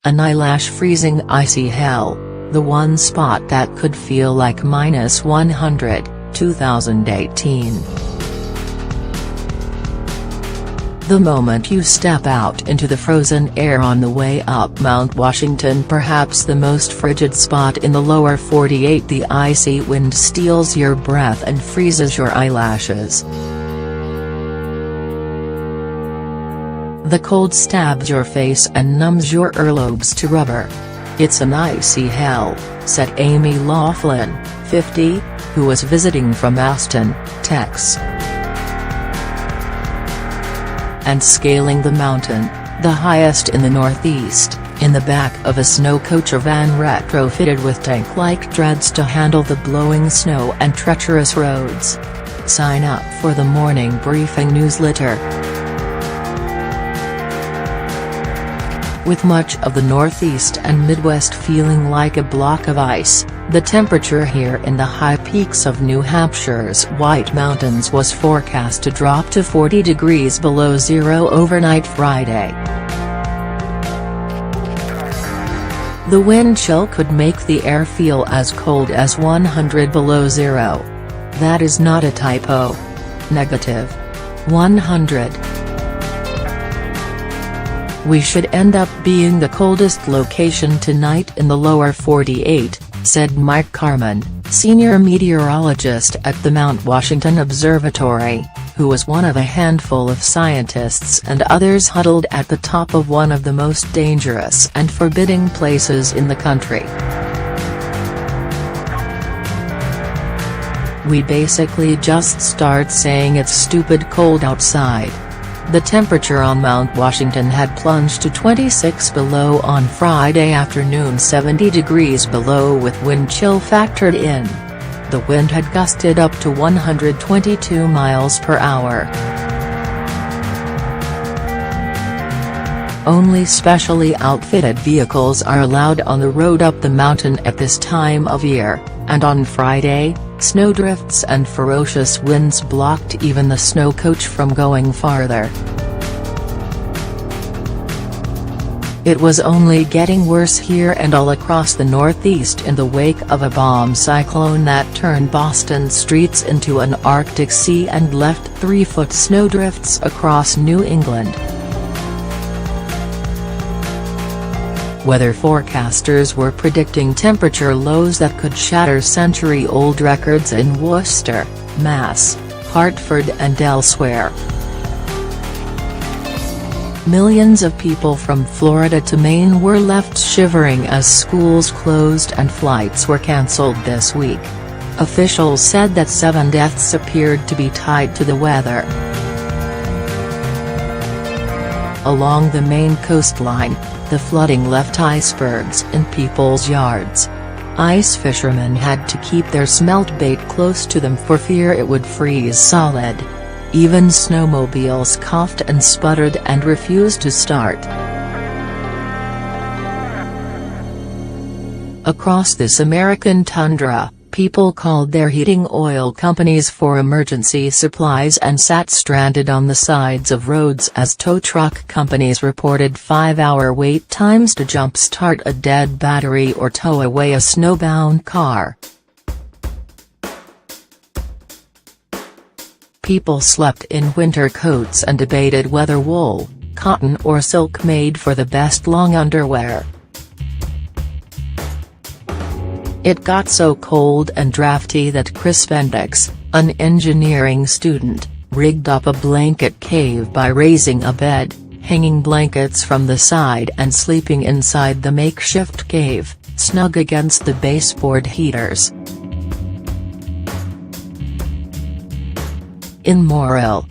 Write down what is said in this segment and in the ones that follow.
An eyelash-freezing icy hell, the one spot that could feel like -100, 2018. The moment you step out into the frozen air on the way up Mount Washington, perhaps the most frigid spot in the lower 48, the icy wind steals your breath and freezes your eyelashes. The cold stabs your face and numbs your earlobes to rubber. "It's an icy hell," said Amy Loughlin, 50, who was visiting from Austin, Texas, and scaling the mountain, the highest in the Northeast, in the back of a SnowCoach van retrofitted with tank-like treads to handle the blowing snow and treacherous roads. Sign up for the morning briefing newsletter. With much of the Northeast and Midwest feeling like a block of ice, the temperature here in the high peaks of New Hampshire's White Mountains was forecast to drop to 40 degrees below zero overnight Friday. The wind chill could make the air feel as cold as 100 below zero. That is not a typo. Negative 100. "We should end up being the coldest location tonight in the lower 48, said Mike Carman, senior meteorologist at the Mount Washington Observatory, who was one of a handful of scientists and others huddled at the top of one of the most dangerous and forbidding places in the country. "We basically just start saying it's stupid cold outside." The temperature on Mount Washington had plunged to 26 below on Friday afternoon, 70 degrees below with wind chill factored in. The wind had gusted up to 122 miles per hour. Only specially outfitted vehicles are allowed on the road up the mountain at this time of year, and on Friday, snowdrifts and ferocious winds blocked even the SnowCoach from going farther. It was only getting worse here and all across the Northeast in the wake of a bomb cyclone that turned Boston streets into an Arctic Sea and left 3-foot snowdrifts across New England. Weather forecasters were predicting temperature lows that could shatter century-old records in Worcester, Mass., Hartford and elsewhere. Millions of people from Florida to Maine were left shivering as schools closed and flights were cancelled this week. Officials said that 7 deaths appeared to be tied to the weather. Along the Maine coastline, the flooding left icebergs in people's yards. Ice fishermen had to keep their smelt bait close to them for fear it would freeze solid. Even snowmobiles coughed and sputtered and refused to start. Across this American tundra, people called their heating oil companies for emergency supplies and sat stranded on the sides of roads as tow truck companies reported 5-hour wait times to jump-start a dead battery or tow away a snowbound car. People slept in winter coats and debated whether wool, cotton or silk made for the best long underwear. It got so cold and drafty that Chris Bendix, an engineering student, rigged up a blanket cave by raising a bed, hanging blankets from the side and sleeping inside the makeshift cave, snug against the baseboard heaters. In Morrill,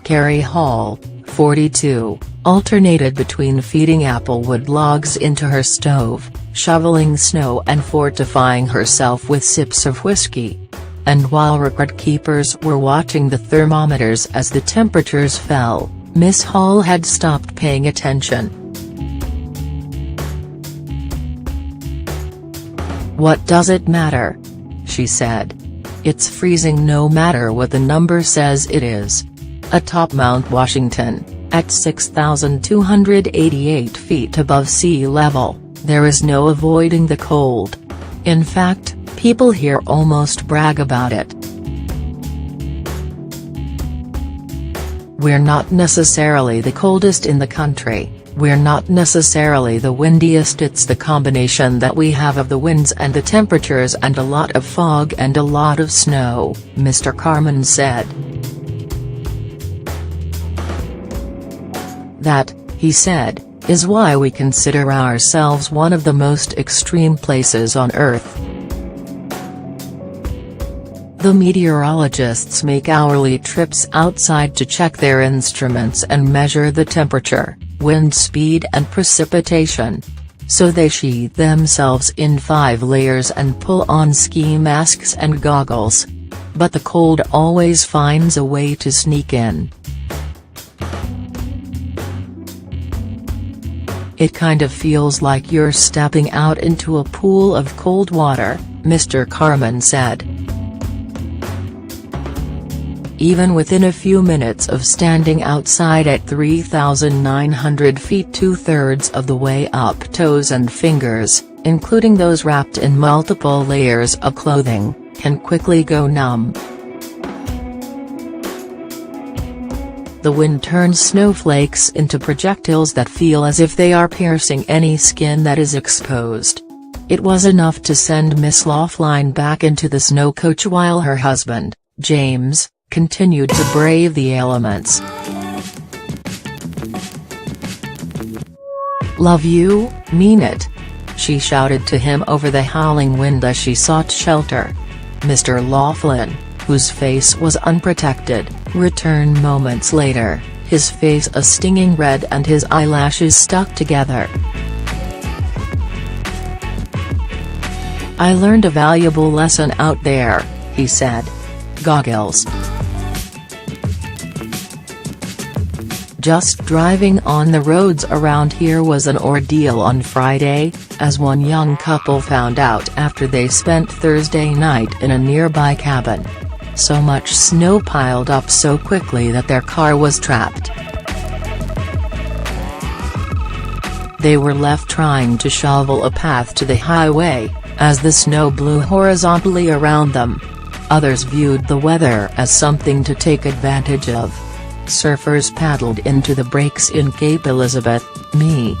Carrie Hall, 42, alternated between feeding applewood logs into her stove, shoveling snow and fortifying herself with sips of whiskey. And while record keepers were watching the thermometers as the temperatures fell, Miss Hall had stopped paying attention. "What does it matter?" she said. "It's freezing no matter what the number says it is." Atop Mount Washington, At 6,288 feet above sea level, there is no avoiding the cold. In fact, people here almost brag about it. We're not necessarily the coldest in the country, we're not necessarily the windiest, it's the combination that we have of the winds and the temperatures and a lot of fog and a lot of snow, Mr. Carman said. That, he said, is why we consider ourselves one of the most extreme places on Earth. The meteorologists make hourly trips outside to check their instruments and measure the temperature, wind speed and precipitation. So they sheathe themselves in 5 layers and pull on ski masks and goggles. But the cold always finds a way to sneak in. It kind of feels like you're stepping out into a pool of cold water, Mr. Carman said. Even within a few minutes of standing outside at 3,900 feet, 2/3 of the way up, toes and fingers, including those wrapped in multiple layers of clothing, can quickly go numb. The wind turns snowflakes into projectiles that feel as if they are piercing any skin that is exposed. It was enough to send Miss Loughlin back into the SnowCoach while her husband, James, continued to brave the elements. "Love you, mean it," she shouted to him over the howling wind as she sought shelter. Mr. Loughlin, whose face was unprotected, returned moments later, his face a stinging red and his eyelashes stuck together. "I learned a valuable lesson out there," he said. "Goggles. Just driving on the roads around here was an ordeal on Friday, as one young couple found out after they spent Thursday night in a nearby cabin. So much snow piled up so quickly that their car was trapped. They were left trying to shovel a path to the highway, as the snow blew horizontally around them. Others viewed the weather as something to take advantage of. Surfers paddled into the breaks in Cape Elizabeth, Me.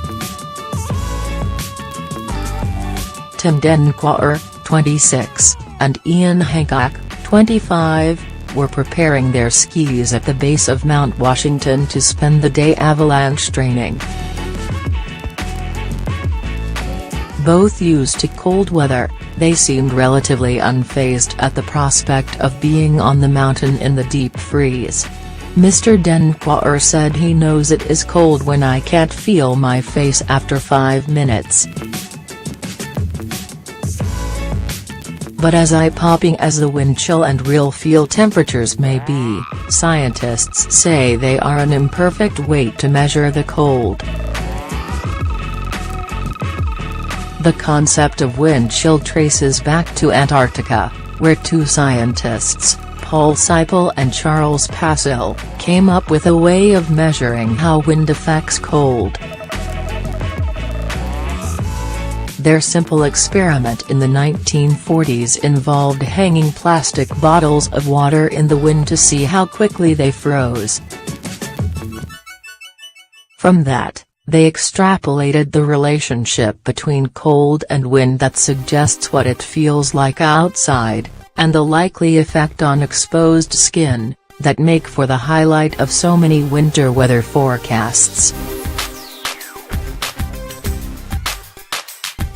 Tim Denquaer, 26, and Ian Hancock, 25, were preparing their skis at the base of Mount Washington to spend the day avalanche training. Both used to cold weather, they seemed relatively unfazed at the prospect of being on the mountain in the deep freeze. Mr. Denquaer said he knows it is cold when I can't feel my face after 5 minutes. But as eye-popping as the wind chill and real feel temperatures may be, scientists say they are an imperfect way to measure the cold. The concept of wind chill traces back to Antarctica, where 2 scientists, Paul Seipel and Charles Passil, came up with a way of measuring how wind affects cold. Their simple experiment in the 1940s involved hanging plastic bottles of water in the wind to see how quickly they froze. From that, they extrapolated the relationship between cold and wind that suggests what it feels like outside, and the likely effect on exposed skin, that make for the highlight of so many winter weather forecasts.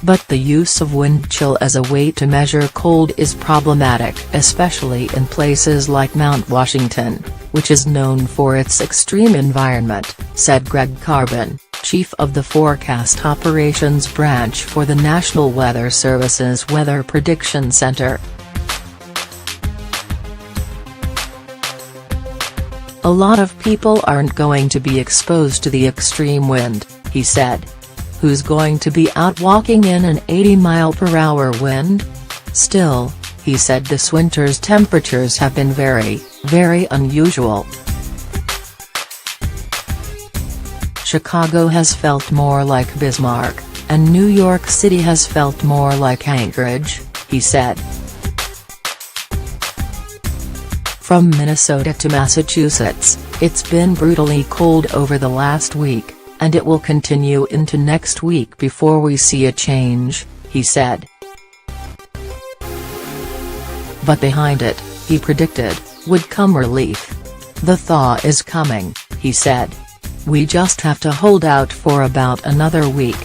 But the use of wind chill as a way to measure cold is problematic, especially in places like Mount Washington, which is known for its extreme environment, said Greg Carbon, chief of the Forecast Operations Branch for the National Weather Service's Weather Prediction Center. "A lot of people aren't going to be exposed to the extreme wind," he said. "Who's going to be out walking in an 80-mile-per-hour wind? Still," he said, "this winter's temperatures have been very, very unusual." Chicago has felt more like Bismarck, and New York City has felt more like Anchorage, he said. From Minnesota to Massachusetts, it's been brutally cold over the last week, and it will continue into next week before we see a change, he said. But behind it, he predicted, would come relief. The thaw is coming, he said. We just have to hold out for about another week.